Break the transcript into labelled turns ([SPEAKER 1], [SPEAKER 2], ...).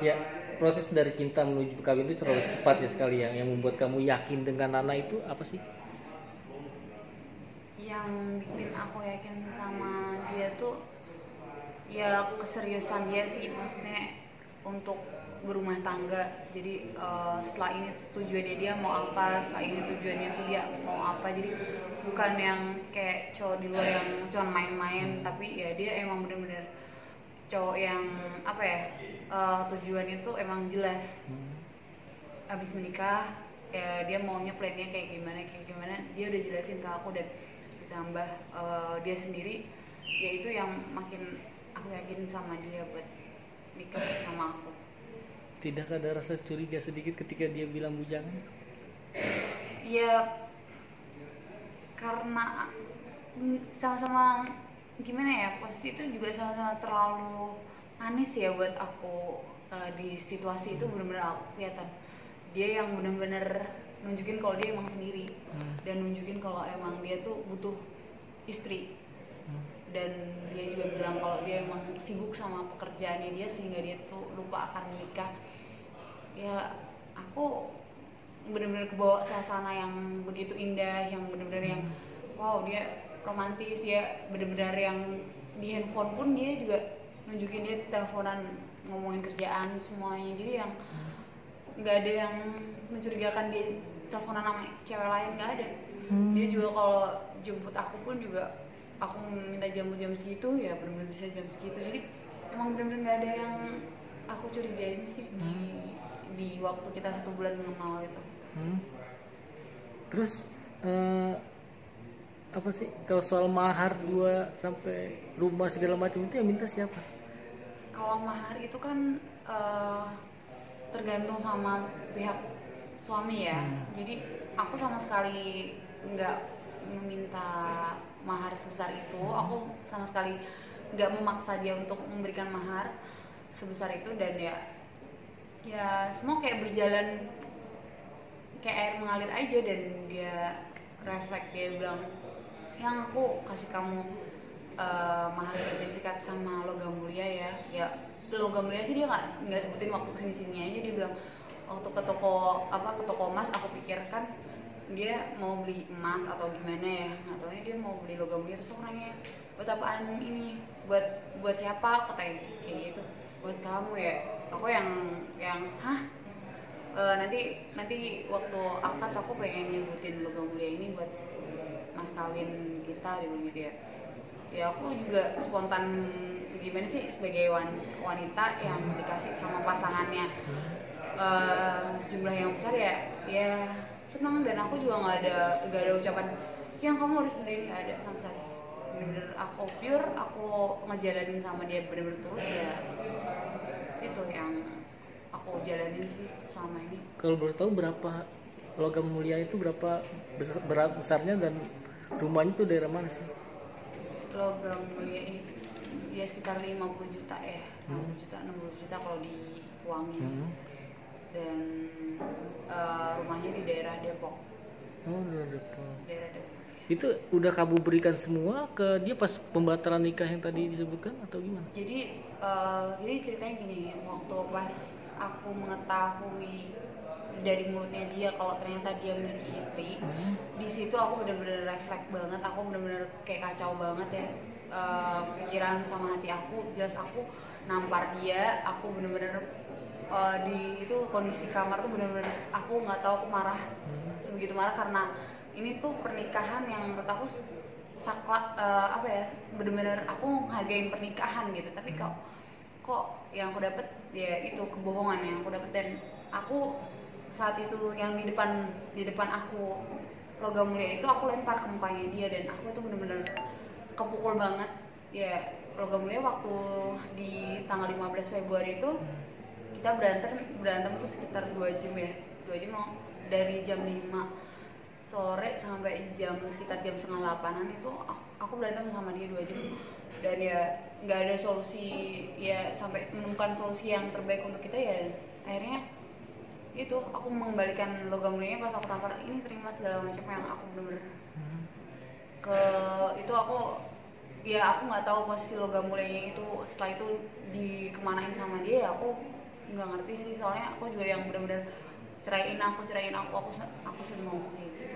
[SPEAKER 1] Ya, proses dari cinta menuju kawin itu terlalu cepat ya sekali ya. Yang membuat kamu yakin dengan Nana itu apa sih?
[SPEAKER 2] Yang bikin aku yakin sama dia tuh ya keseriusan dia sih, maksudnya untuk berumah tangga. Jadi setelah ini tuh tujuannya dia mau apa, setelah ini tujuannya tuh dia mau apa. Jadi bukan yang kayak cowok di luar yang cuma main-main, tapi ya dia emang bener-bener cowok yang apa ya, tujuannya tuh emang jelas. Abis menikah ya dia maunya plannya kayak gimana dia udah jelasin ke aku. Dan ditambah dia sendiri, yaitu yang makin aku yakin sama dia buat nikah sama aku.
[SPEAKER 1] Tidak ada rasa curiga sedikit ketika dia bilang bujangan?
[SPEAKER 2] Ya karena sama-sama gimana ya, posisi itu juga sama-sama terlalu manis ya buat aku. Di situasi itu benar-benar aku kelihatan dia yang benar-benar nunjukin kalau dia emang sendiri, dan nunjukin kalau emang dia tuh butuh istri. Dan dia juga bilang kalau dia emang sibuk sama pekerjaannya dia sehingga dia tuh lupa akan menikah. Ya aku benar-benar kebawa suasana yang begitu indah, yang benar-benar yang wow, dia romantis. Dia benar-benar yang di handphone pun dia juga nunjukin dia teleponan ngomongin kerjaan semuanya. Jadi yang nggak ada yang mencurigakan dia teleponan sama cewek lain, nggak ada. Dia juga kalau jemput aku pun juga, aku minta jam segitu ya benar-benar bisa jam segitu. Jadi emang benar-benar nggak ada yang aku curigain sih di waktu kita 1 bulan mengenal itu.
[SPEAKER 1] Terus apa sih kalau soal mahar 2 sampai rumah segala macam itu yang minta siapa?
[SPEAKER 2] Kalau mahar itu kan tergantung sama pihak suami ya. Jadi aku sama sekali nggak meminta mahar sebesar itu. Aku sama sekali nggak memaksa dia untuk memberikan mahar sebesar itu. Dan ya semua kayak berjalan kayak air mengalir aja. Dan dia refleks, dia bilang yang aku kasih kamu mahar sertifikat sama logam mulia ya logam mulia sih dia nggak sebutin waktu kesini sini aja. Dia bilang waktu ke toko emas aku pikirkan dia mau beli emas atau gimana ya, nggak taunya dia mau beli logam mulia. Terus aku nanya buat apaan ini, buat siapa? Aku tanya kayak gitu, buat kamu ya. Aku yang hah. Nanti waktu akad aku pengen nyebutin logam mulia ini buat mas kawin kita dulu gitu ya. Ya aku juga spontan gimana sih sebagai wanita yang dikasih sama pasangannya jumlah yang besar ya senang. Dan aku juga nggak ada ucapan yang kamu harus beli, nggak ada sama sekali. Bener-bener aku pure, aku ngejalanin sama dia bener-bener terus ya. Itu yang aku jalanin sih selama ini.
[SPEAKER 1] Kalau boleh tahu berapa logam mulia itu, berapa besarnya, dan rumahnya itu daerah mana sih?
[SPEAKER 2] Logam mulia ini ya sekitar 50 juta ya, 50 juta 60 juta kalau diuangin. Dan rumahnya di daerah Depok. Daerah Depok.
[SPEAKER 1] Itu udah kamu berikan semua ke dia pas pembatalan nikah yang tadi disebutkan atau gimana?
[SPEAKER 2] Jadi ceritanya gini, waktu pas aku mengetahui dari mulutnya dia kalau ternyata dia memiliki istri, di situ aku benar-benar refleks banget. Aku benar-benar kayak kacau banget ya, pikiran sama hati aku. Jelas aku nampar dia, aku benar-benar di itu kondisi kamar tuh benar-benar aku nggak tahu, aku marah sebegitu marah karena ini tuh pernikahan yang menurut aku apa ya, benar-benar aku hargain pernikahan gitu. Tapi kok yang aku dapet ya itu kebohongan yang aku dapet. Dan aku saat itu yang di depan aku logam mulia itu aku lempar ke mukanya dia. Dan aku itu benar-benar kepukul banget ya. Logam mulia waktu di tanggal 15 Februari itu kita berantem tuh sekitar 2 jam ya, 2 jam dari jam 5 sore sampai sekitar jam setengah 8-an itu aku berantem sama dia 2 jam. Dan ya nggak ada solusi ya, sampai menemukan solusi yang terbaik untuk kita ya. Akhirnya itu aku mengembalikan logam mulianya pas aku tampar, ini terima segala macam yang aku bener-bener ke itu. Aku nggak tahu posisi logam mulianya itu setelah itu dikemanain sama dia ya. Aku nggak ngerti sih, soalnya aku juga yang benar-benar ceraiin aku sering ngomong kayak gitu.